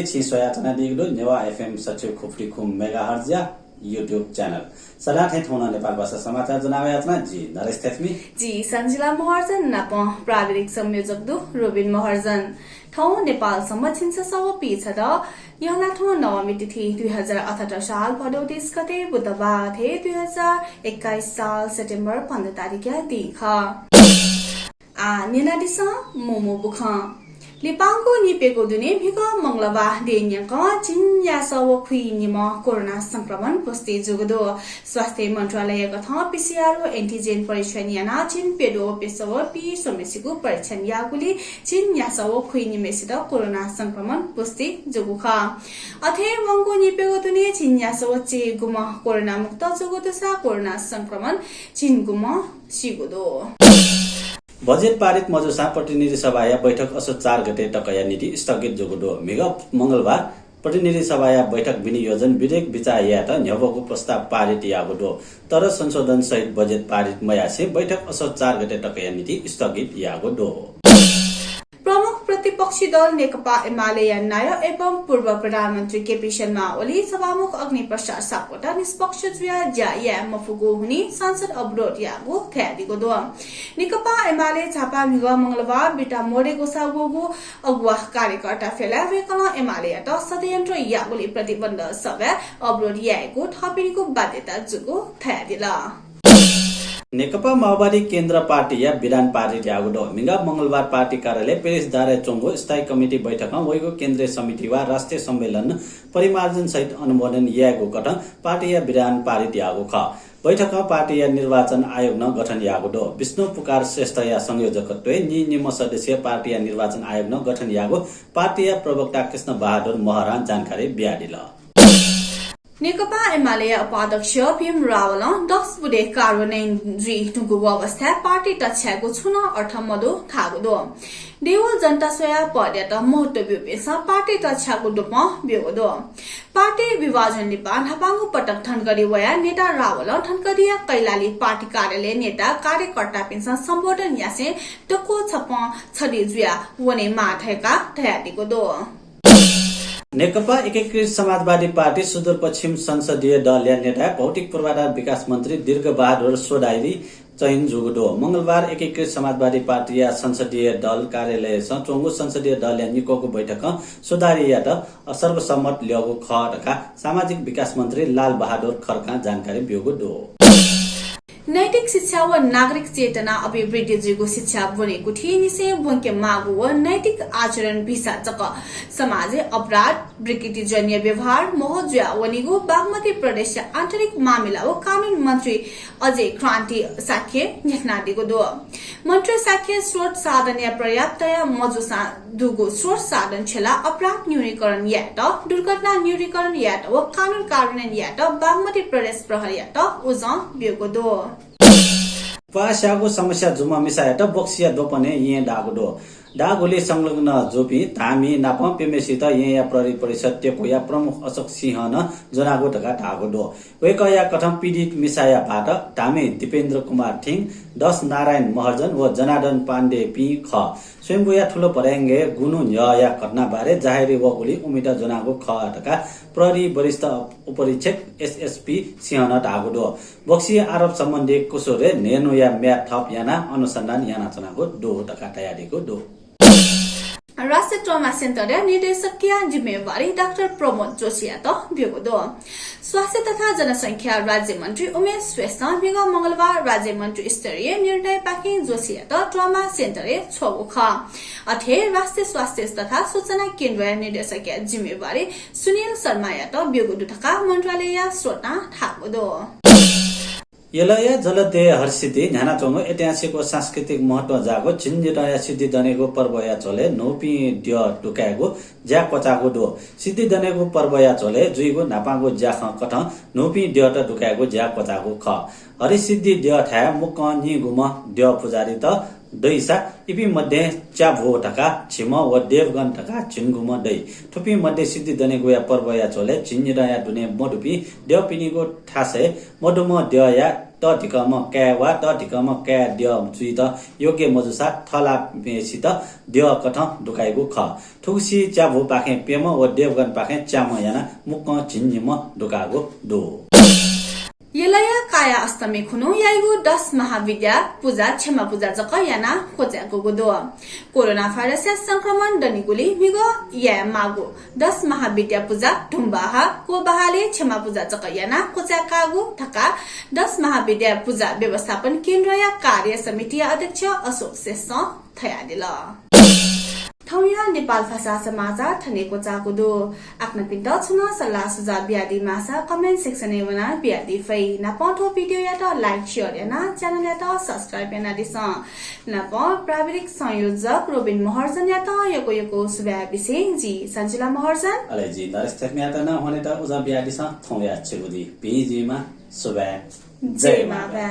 Sadi Chiswayatana Diglo, Newa FM Sachu Kufrikum Megahertz YouTube channel. Sadat Hetona Nepal Basa Samata Janavayatna Ji, Naresh Tefmi. Ji, Sanjila Maharjan, Napa, Pravidik Samyojagdu, Robin Maharjan. Thau Nepal Samachinsa Sawa Pizada, Yanato Nawamiti 2018 साल भदौ 30 गते बुधबार थे 2021 साल सितंबर 15 तारिख देखा निनादिसा मोमो बुखा लिपांगको निपेको दुने भिगा मंगलबा देन्यका चिन्या सव खुइनिमा corona संक्रमण पुष्टि जुगदो स्वास्थ्य मन्त्रालयका थ पीसीआर एन्टिजेन परीक्षण याना चिन पेडो पेसव पी समेसिको परीक्षण यागुली चिन्या सव खुइनिमेसित कोरोना संक्रमण पुष्टि जुगुखा अथे मंगको निपेको दुने चिन्या सव चे गुमा कोरोना मुक्त जुगदो सा कोरोना संक्रमण चिन गुमा सिगुदो बजेट पारित मजुसा प्रतिनिधि सभा बैठक असो 4 गते टकया नीति स्थगित जोगुडो मेगा मंगलबार प्रतिनिधि सभा बैठक विनियोजन विधेयक विचार यात न्यवको प्रस्ताव पारित यागुडो तर संशोधन सहित बजेट पारित मयासे बैठक असो 4 गते टकया नीति स्थगित यागुडो प्रमुख प्रतिपक्षी दल नेकपा एमाले नायक एवं पूर्व प्रधानमन्त्री केपी शर्मा ओली सभामुख अग्नि प्रसाद सापकोटा निष्पक्ष ज्या मफुगो हुने सांसद अवरोध यागो थ्यादिको दो नेकपा एमाले छापा मिग मंगलबार बिटा मोडे गोसागोगो अगुवा कार्यकर्ता फेला वेकला एमाले त षड्यन्त्र यागोले प्रतिबन्ध सभा अवरोध याएको थपिएको बाध्यता जुगो थ्यादिला नेकपा माओवादी केन्द्र पार्टी या विधान पार्टी यागुडो मिगा मंगलबार पार्टी कार्यालय पेरिस दारे चोंगो स्थायी कमिटी बैठकमा वैगो केन्द्रीय समिति वा राष्ट्रिय सम्मेलन परिमार्जन सहित अनुमोदन यागो गठन पार्टी या विधान पार्टी यागो ख बैठकमा पार्टी या निर्वाचन आयोग न गठन यागुडो विष्णु पुकार श्रेष्ठ या संयोजकत्व निम सदस्यीय पार्टी या निर्वाचन आयोग न गठन यागो पार्टी या प्रवक्ता कृष्ण बहादुर महरान जानकारी ब्याडिल नेकपा एमाले उपाध्यक्ष भीम रावल 10 बुधे कार्यान्वयन टुङ्गुको अवस्था पार्टी तछ्याको छुन अर्थ मदो थागुदो देवल जनता सोया पद्यत महत्व बिपेसा पार्टी तछ्याको डुपमा बिगदो पार्टी विभाजन निपान हपांगु पटक ठनगरी वया नेता रावल ठनगरिया कैलाली पार्टी कार्यालय नेता कार्यकर्ता पिन्सा सम्बोधन यासे टको छप छडी जुया वने माथेका थयादिको दो नेकपा एकीकृत समाजवादी पार्टी सुदूरपश्चिम संसदीय दल या नेता भौतिक पूर्वाधार विकास मन्त्री दीर्घ बहादुर सोडाइरी चयन जुगुडो मंगलबार एकीकृत समाजवादी पार्टी या संसदीय दल कार्यालय चोंगो संसदीय दल या निकोको बैठक सोडाइरी सर्वसम्मत ल्यागो खरका सामाजिक विकास मन्त्री लाल बहादुर खरका जानकारी बिगुडो नैतिक शिक्षा व नागरिक चेतना अभिवृद्धि जुगो शिक्षा बनेको थिए निसे वंके मागु व नैतिक आचरण भिसा चक समाज अपराध विकृतिजन्य व्यवहार मोहजुया वनिगो बागमती प्रदेश आन्तरिक मामिला व कानून मन्त्री अजय क्रान्ति साख्य घटनादिको दो मन्त्री साख्य स्रोत साधन या पर्याप्त मजुसा दुगो स्रोत साधन छेला अपराध न्यूनीकरण यात दुर्घटना न्यूनीकरण यात व कानून कार्यान्वयन यात बागमती प्रदेश प्रहरी यात उज बियोको दो पास्याको समस्या जुमा मिसायत बक्सिया दोपने ये डागुडो डागुले संलग्न जोपी धामी नाप पेमेसित या प्रहरी परिषद टेकोया प्रमुख अशोक सिंह न जनागो ढका ढागुडो वेकया कथम पीडित मिसायाबाट धामी दिपेन्द्र कुमार थिङ 10 नारायण महर्जन व जनार्दन पाण्डे पी ख स्वयंभूया ठुलो परेंगे गुनु या घटना बारे जाहेरी वगुली उमिता जनागो ख ढका प्रहरी वरिष्ठ उपरीक्षक एसएसपी सिंह न ढागुडो बक्सी आरोप सम्बन्धी कुसोरे नेनो या म्याथ थप याना अनुसन्धान याना चनागो दो ढका तयारीको दो राष्ट्रिय ट्रमा सेन्टर निर्देशकीय जिम्मेवारी डाक्टर प्रमोद जोशी बिगो स्वास्थ्य तथा जनसंख्या राज्य मन्त्री उमेश श्रेष्ठ बिग मंगलबार राज्य मन्त्री स्तरीय निर्णय पाकी जोशी ट्रमा सेन्टर छोगो ख अथे राष्ट्रिय स्वास्थ्य तथा सूचना केन्द्र निर्देशकीय जिम्मेवारी सुनील शर्मा बिगो ढका मन्त्रालय श्रोता ठाको दो यलया जलदेय हर्षिति न्यानाचोंगो ऐतिहासिक व सांस्कृतिक महत्व जागो छिन्जिटया सिद्धि दनेको पर्वया चले नौपी ड्य टुकाएको ज्या कचाको दो सिद्धि दनेको पर्वया चले जुइगो नापागो ज्या कथ नौपी ड्य त टुकाएको ज्या कचाको ख हरिसिद्धि ड्य ठा मुक नि गुम ड्य पुजारी त दैसा इपी मध्ये च्याभो ढका छिम व देवगन ढका छिनगुम दै थुपी मध्ये सिद्धि दनेको या पर्वया चले छिन्जिटया दुने मडुपी ड्य पिनिको ठासे मडुम ड्य या त ढिकम क्या वा त ढिकम क्या द्य जुइ त योग्य मजुसा थला मेसित द्य कठ ढुकाएको ख ठुसी च्याभु पाखे पेम व देवगन पाखे च्याम याना मुक्क झिन्झिम ढुकाएको दो यलया काया अष्टमी खुनु याइगु 10 महाविद्या पूजा क्षमा पूजा जक याना कोच्याको गुदो कोरोना भाइरस संक्रमण डनिगुली मिगो या मागु 10 महाविद्या पूजा ढुम्बाहा को बहाले क्षमा पूजा जक याना कोच्याकागु ठका 10 महाविद्या पूजा व्यवस्थापन केन्द्र या कार्य समिति अध्यक्ष अशोक श्रेष्ठ थयादिल ठौया नेपाल भाषा समाचार थनेको चाकुदो आफ्ना पिन्ट छुन सल्लाह सुझाव ब्यादी मासा कमेन्ट सेक्सन एवना ब्यादी फै न पठो भिडियो यात लाइक शेयर याना च्यानल यात सब्स्क्राइब याना दिस न प प्राविधिक संयोजक रोबिन महर्जन यात यको सुब्या बिसे जी सञ्जुला महर्जन अले जी नरेश थेक्मिया त न हुने त उजा ब्यादी स थौया छेगुदी पिजीमा सुब्या जय माबा